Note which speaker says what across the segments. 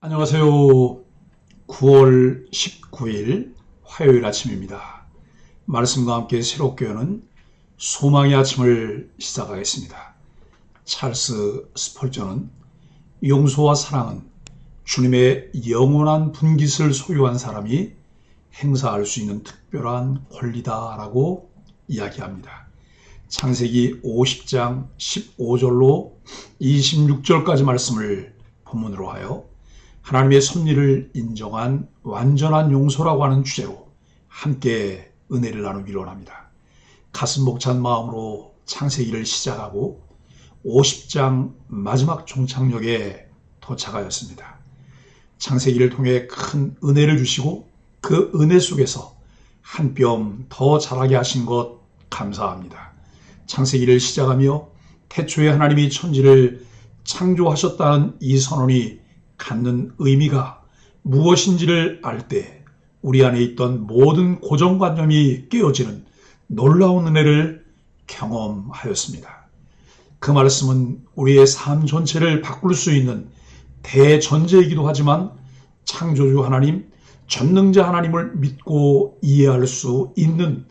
Speaker 1: 안녕하세요. 9월 19일 화요일 아침입니다. 말씀과 함께 새롭게 여는 소망의 아침을 시작하겠습니다. 찰스 스펄전은 용서와 사랑은 주님의 영원한 분깃을 소유한 사람이 행사할 수 있는 특별한 권리다라고 이야기합니다. 창세기 50장 15절로 26절까지 말씀을 본문으로 하여 하나님의 섭리를 인정한 완전한 용서라고 하는 주제로 함께 은혜를 나누기로 합니다. 가슴 벅찬 마음으로 창세기를 시작하고 50장 마지막 종착역에 도착하였습니다. 창세기를 통해 큰 은혜를 주시고 그 은혜 속에서 한 뼘 더 자라게 하신 것 감사합니다. 창세기를 시작하며 태초에 하나님이 천지를 창조하셨다는 이 선언이 갖는 의미가 무엇인지를 알 때 우리 안에 있던 모든 고정관념이 깨어지는 놀라운 은혜를 경험하였습니다. 그 말씀은 우리의 삶 전체를 바꿀 수 있는 대전제이기도 하지만 창조주 하나님, 전능자 하나님을 믿고 이해할 수 있는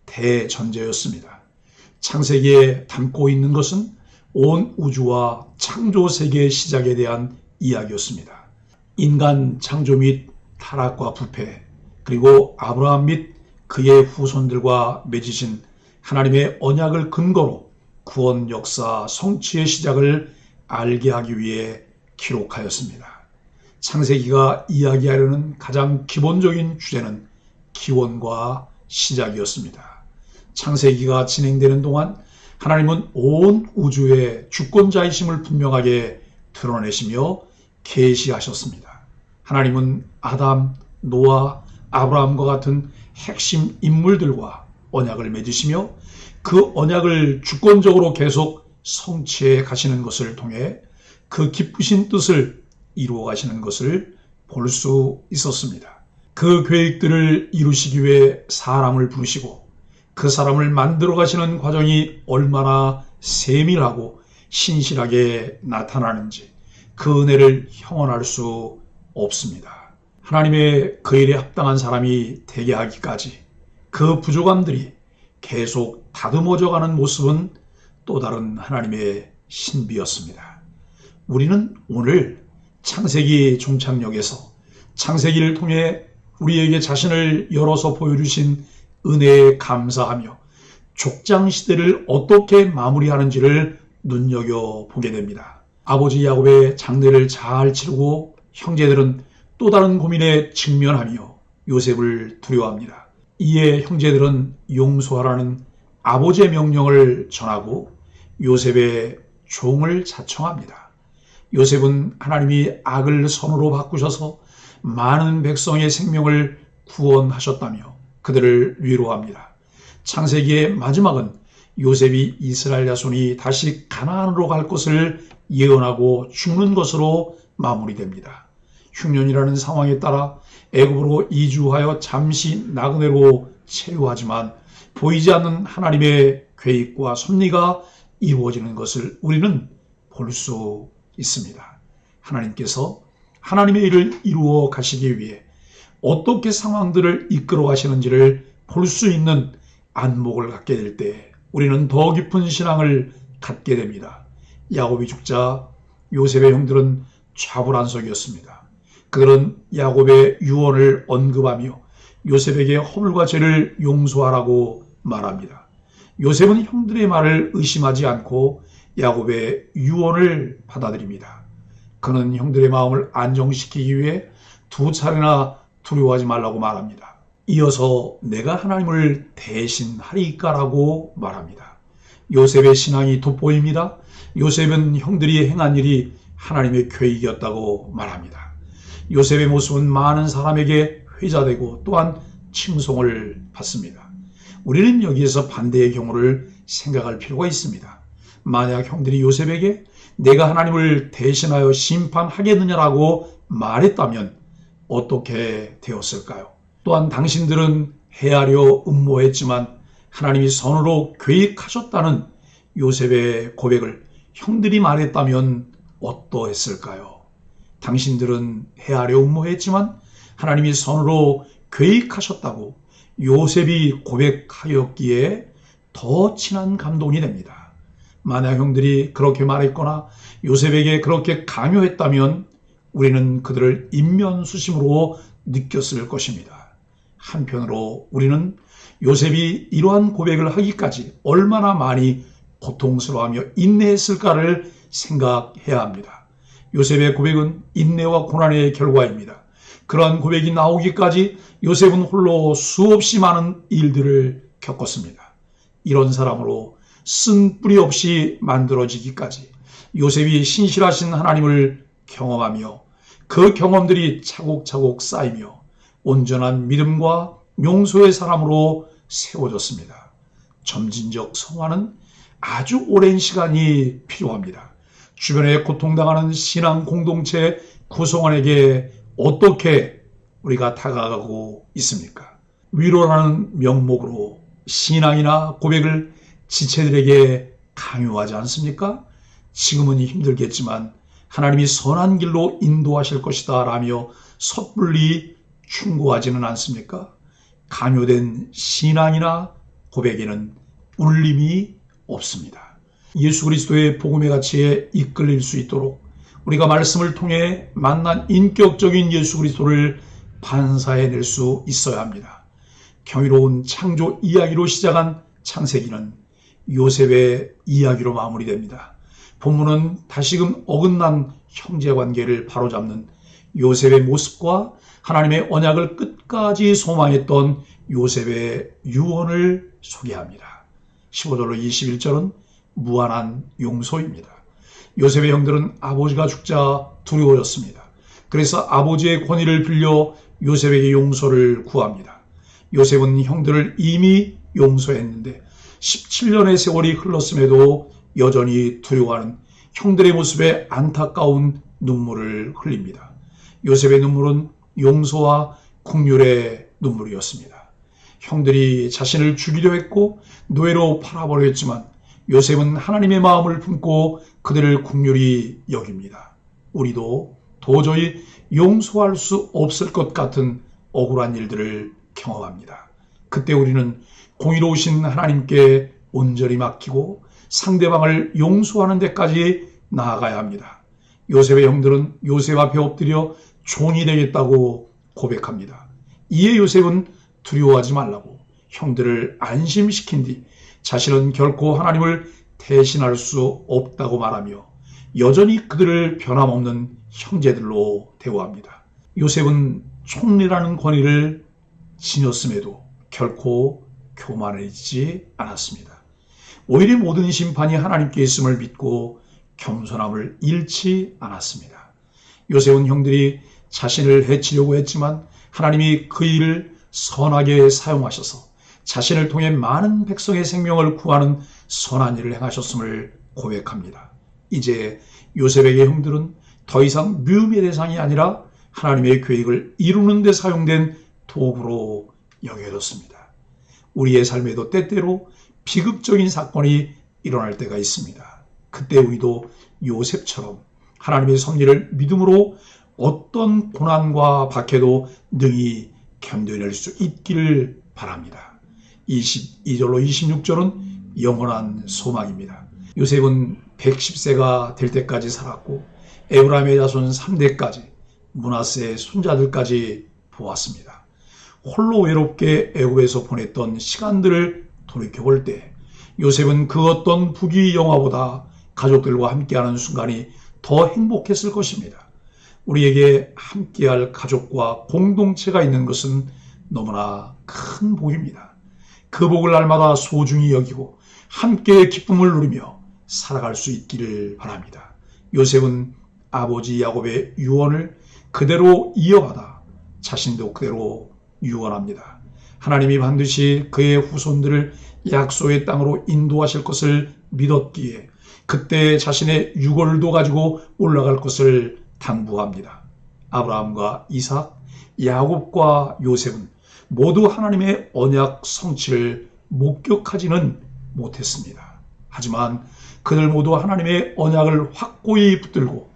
Speaker 1: 대전제였습니다. 창세기에 담고 있는 것은 온 우주와 창조 세계의 시작에 대한 이야기였습니다. 인간 창조 및 타락과 부패, 그리고 아브라함 및 그의 후손들과 맺으신 하나님의 언약을 근거로 구원 역사 성취의 시작을 알게 하기 위해 기록하였습니다. 창세기가 이야기하려는 가장 기본적인 주제는 기원과 시작이었습니다. 창세기가 진행되는 동안 하나님은 온 우주의 주권자이심을 분명하게 드러내시며 계시하셨습니다. 하나님은 아담, 노아, 아브라함과 같은 핵심 인물들과 언약을 맺으시며 그 언약을 주권적으로 계속 성취해 가시는 것을 통해 그 기쁘신 뜻을 이루어 가시는 것을 볼 수 있었습니다. 그 계획들을 이루시기 위해 사람을 부르시고 그 사람을 만들어 가시는 과정이 얼마나 세밀하고 신실하게 나타나는지 그 은혜를 형언할 수 없습니다. 하나님의 그 일에 합당한 사람이 되게 하기까지 그 부족함들이 계속 다듬어져가는 모습은 또 다른 하나님의 신비였습니다. 우리는 오늘 창세기 종착역에서 창세기를 통해 우리에게 자신을 열어서 보여주신 은혜에 감사하며 족장시대를 어떻게 마무리하는지를 눈여겨보게 됩니다. 아버지 야곱의 장례를 잘 치르고 형제들은 또 다른 고민에 직면하며 요셉을 두려워합니다. 이에 형제들은 용서하라는 아버지의 명령을 전하고 요셉의 종을 자청합니다. 요셉은 하나님이 악을 선으로 바꾸셔서 많은 백성의 생명을 구원하셨다며 그들을 위로합니다. 창세기의 마지막은 요셉이 이스라엘 자손이 다시 가나안으로 갈 것을 예언하고 죽는 것으로 마무리됩니다. 흉년이라는 상황에 따라 애굽으로 이주하여 잠시 나그네로 체류하지만 보이지 않는 하나님의 계획과 섭리가 이루어지는 것을 우리는 볼 수 있습니다. 하나님께서 하나님의 일을 이루어 가시기 위해 어떻게 상황들을 이끌어 가시는지를 볼 수 있는 안목을 갖게 될 때 우리는 더 깊은 신앙을 갖게 됩니다. 야곱이 죽자 요셉의 형들은 좌불안석이었습니다. 그들은 야곱의 유언을 언급하며 요셉에게 허물과 죄를 용서하라고 말합니다. 요셉은 형들의 말을 의심하지 않고 야곱의 유언을 받아들입니다. 그는 형들의 마음을 안정시키기 위해 두 차례나 두려워하지 말라고 말합니다. 이어서 내가 하나님을 대신하리까라고 말합니다. 요셉의 신앙이 돋보입니다. 요셉은 형들이 행한 일이 하나님의 계획이었다고 말합니다. 요셉의 모습은 많은 사람에게 회자되고 또한 칭송을 받습니다. 우리는 여기에서 반대의 경우를 생각할 필요가 있습니다. 만약 형들이 요셉에게 내가 하나님을 대신하여 심판하겠느냐라고 말했다면 어떻게 되었을까요? 또한 당신들은 헤아려 음모했지만 하나님이 선으로 계획하셨다는 요셉의 고백을 형들이 말했다면 어떠했을까요? 당신들은 헤아려 음모했지만 하나님이 선으로 계획하셨다고 요셉이 고백하였기에 더 진한 감동이 됩니다. 만약 형들이 그렇게 말했거나 요셉에게 그렇게 강요했다면 우리는 그들을 인면수심으로 느꼈을 것입니다. 한편으로 우리는 요셉이 이러한 고백을 하기까지 얼마나 많이 고통스러워하며 인내했을까를 생각해야 합니다. 요셉의 고백은 인내와 고난의 결과입니다. 그러한 고백이 나오기까지 요셉은 홀로 수없이 많은 일들을 겪었습니다. 이런 사람으로 쓴 뿌리 없이 만들어지기까지 요셉이 신실하신 하나님을 경험하며 그 경험들이 차곡차곡 쌓이며 온전한 믿음과 용서의 사람으로 세워졌습니다. 점진적 성화는 아주 오랜 시간이 필요합니다. 주변에 고통당하는 신앙 공동체 구성원에게 어떻게 우리가 다가가고 있습니까? 위로라는 명목으로 신앙이나 고백을 지체들에게 강요하지 않습니까? 지금은 힘들겠지만 하나님이 선한 길로 인도하실 것이다 라며 섣불리 충고하지는 않습니까? 강요된 신앙이나 고백에는 울림이 없습니다. 예수 그리스도의 복음의 가치에 이끌릴 수 있도록 우리가 말씀을 통해 만난 인격적인 예수 그리스도를 반사해낼 수 있어야 합니다. 경이로운 창조 이야기로 시작한 창세기는 요셉의 이야기로 마무리됩니다. 본문은 다시금 어긋난 형제관계를 바로잡는 요셉의 모습과 하나님의 언약을 끝까지 소망했던 요셉의 유언을 소개합니다. 15절로 21절은 무한한 용서입니다. 요셉의 형들은 아버지가 죽자 두려워졌습니다. 그래서 아버지의 권위를 빌려 요셉에게 용서를 구합니다. 요셉은 형들을 이미 용서했는데 17년의 세월이 흘렀음에도 여전히 두려워하는 형들의 모습에 안타까운 눈물을 흘립니다. 요셉의 눈물은 용서와 긍휼의 눈물이었습니다. 형들이 자신을 죽이려 했고 노예로 팔아버려 했지만 요셉은 하나님의 마음을 품고 그들을 긍휼히 여깁니다. 우리도 도저히 용서할 수 없을 것 같은 억울한 일들을 경험합니다. 그때 우리는 공의로우신 하나님께 온전히 맡기고 상대방을 용서하는 데까지 나아가야 합니다. 요셉의 형들은 요셉 앞에 엎드려 종이 되겠다고 고백합니다. 이에 요셉은 두려워하지 말라고 형들을 안심시킨 뒤 자신은 결코 하나님을 대신할 수 없다고 말하며 여전히 그들을 변함없는 형제들로 대우합니다. 요셉은 총리라는 권위를 지녔음에도 결코 교만해지지 않았습니다. 오히려 모든 심판이 하나님께 있음을 믿고 겸손함을 잃지 않았습니다. 요셉은 형들이 자신을 해치려고 했지만 하나님이 그 일을 선하게 사용하셔서 자신을 통해 많은 백성의 생명을 구하는 선한 일을 행하셨음을 고백합니다. 이제 요셉에게 형들은 더 이상 미움의 대상이 아니라 하나님의 계획을 이루는 데 사용된 도구로 여겨졌습니다. 우리의 삶에도 때때로 비극적인 사건이 일어날 때가 있습니다. 그때 우리도 요셉처럼 하나님의 섭리를 믿음으로 어떤 고난과 박해도 능히 견뎌낼 수 있기를 바랍니다. 22절로 26절은 영원한 소망입니다. 요셉은 110세가 될 때까지 살았고 에브라임의 자손 3대까지 므낫세의 손자들까지 보았습니다. 홀로 외롭게 애굽에서 보냈던 시간들을 돌이켜볼 때 요셉은 그 어떤 부귀 영화보다 가족들과 함께하는 순간이 더 행복했을 것입니다. 우리에게 함께할 가족과 공동체가 있는 것은 너무나 큰 복입니다. 그 복을 날마다 소중히 여기고 함께 기쁨을 누리며 살아갈 수 있기를 바랍니다. 요셉은 아버지 야곱의 유언을 그대로 이어받아 자신도 그대로 유언합니다. 하나님이 반드시 그의 후손들을 약속의 땅으로 인도하실 것을 믿었기에 그때 자신의 유골도 가지고 올라갈 것을 당부합니다. 아브라함과 이삭, 야곱과 요셉은 모두 하나님의 언약 성취를 목격하지는 못했습니다. 하지만 그들 모두 하나님의 언약을 확고히 붙들고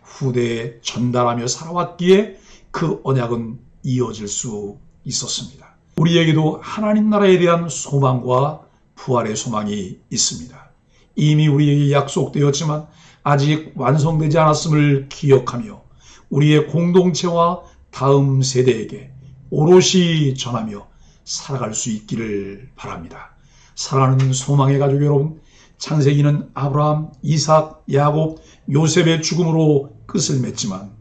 Speaker 1: 후대에 전달하며 살아왔기에 그 언약은 이어질 수 있었습니다. 우리에게도 하나님 나라에 대한 소망과 부활의 소망이 있습니다. 이미 우리에게 약속되었지만 아직 완성되지 않았음을 기억하며 우리의 공동체와 다음 세대에게 오롯이 전하며 살아갈 수 있기를 바랍니다. 사랑하는 소망의 가족 여러분, 창세기는 아브라함, 이삭, 야곱, 요셉의 죽음으로 끝을 맺지만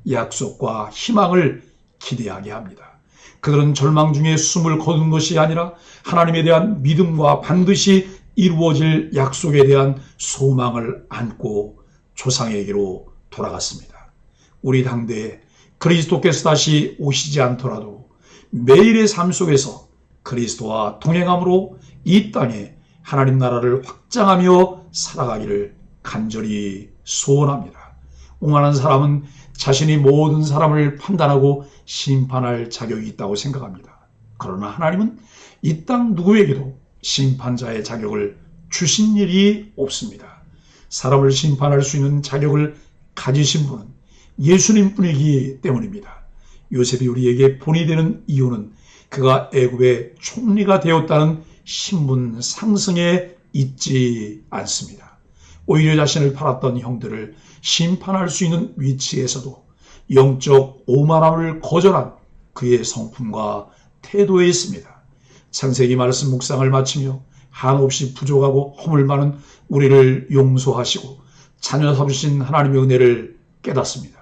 Speaker 1: 약속과 희망을 기대하게 합니다. 그들은 절망 중에 숨을 거둔 것이 아니라 하나님에 대한 믿음과 반드시 이루어질 약속에 대한 소망을 안고 조상에게로 돌아갔습니다. 우리 당대에 그리스도께서 다시 오시지 않더라도 매일의 삶 속에서 그리스도와 동행함으로 이 땅에 하나님 나라를 확장하며 살아가기를 간절히 소원합니다. 오만한 사람은 자신이 모든 사람을 판단하고 심판할 자격이 있다고 생각합니다. 그러나 하나님은 이 땅 누구에게도 심판자의 자격을 주신 일이 없습니다. 사람을 심판할 수 있는 자격을 가지신 분은 예수님뿐이기 때문입니다. 요셉이 우리에게 본이 되는 이유는 그가 애굽의 총리가 되었다는 신분 상승에 있지 않습니다. 오히려 자신을 팔았던 형들을 심판할 수 있는 위치에서도 영적 오만함을 거절한 그의 성품과 태도에 있습니다. 창세기 말씀 묵상을 마치며 한없이 부족하고 허물 많은 우리를 용서하시고 자녀 삼으신 하나님의 은혜를 깨닫습니다.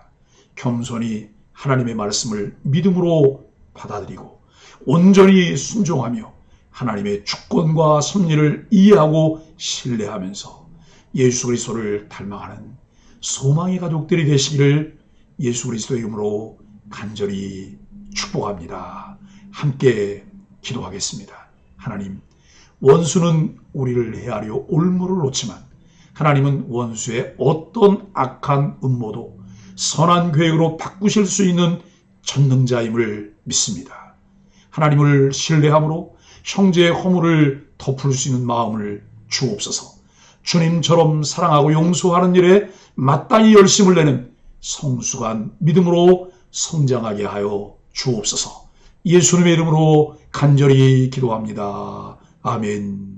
Speaker 1: 겸손히 하나님의 말씀을 믿음으로 받아들이고 온전히 순종하며 하나님의 주권과 섭리를 이해하고 신뢰하면서 예수 그리스도를 닮아가는 소망의 가족들이 되시기를 예수 그리스도의 이름으로 간절히 축복합니다. 함께 기도하겠습니다. 하나님, 원수는 우리를 해하려 올무를 놓지만 하나님은 원수의 어떤 악한 음모도 선한 계획으로 바꾸실 수 있는 전능자임을 믿습니다. 하나님을 신뢰함으로 형제의 허물을 덮을 수 있는 마음을 주옵소서. 주님처럼 사랑하고 용서하는 일에 마땅히 열심을 내는 성숙한 믿음으로 성장하게 하여 주옵소서. 예수님의 이름으로 간절히 기도합니다. 아멘.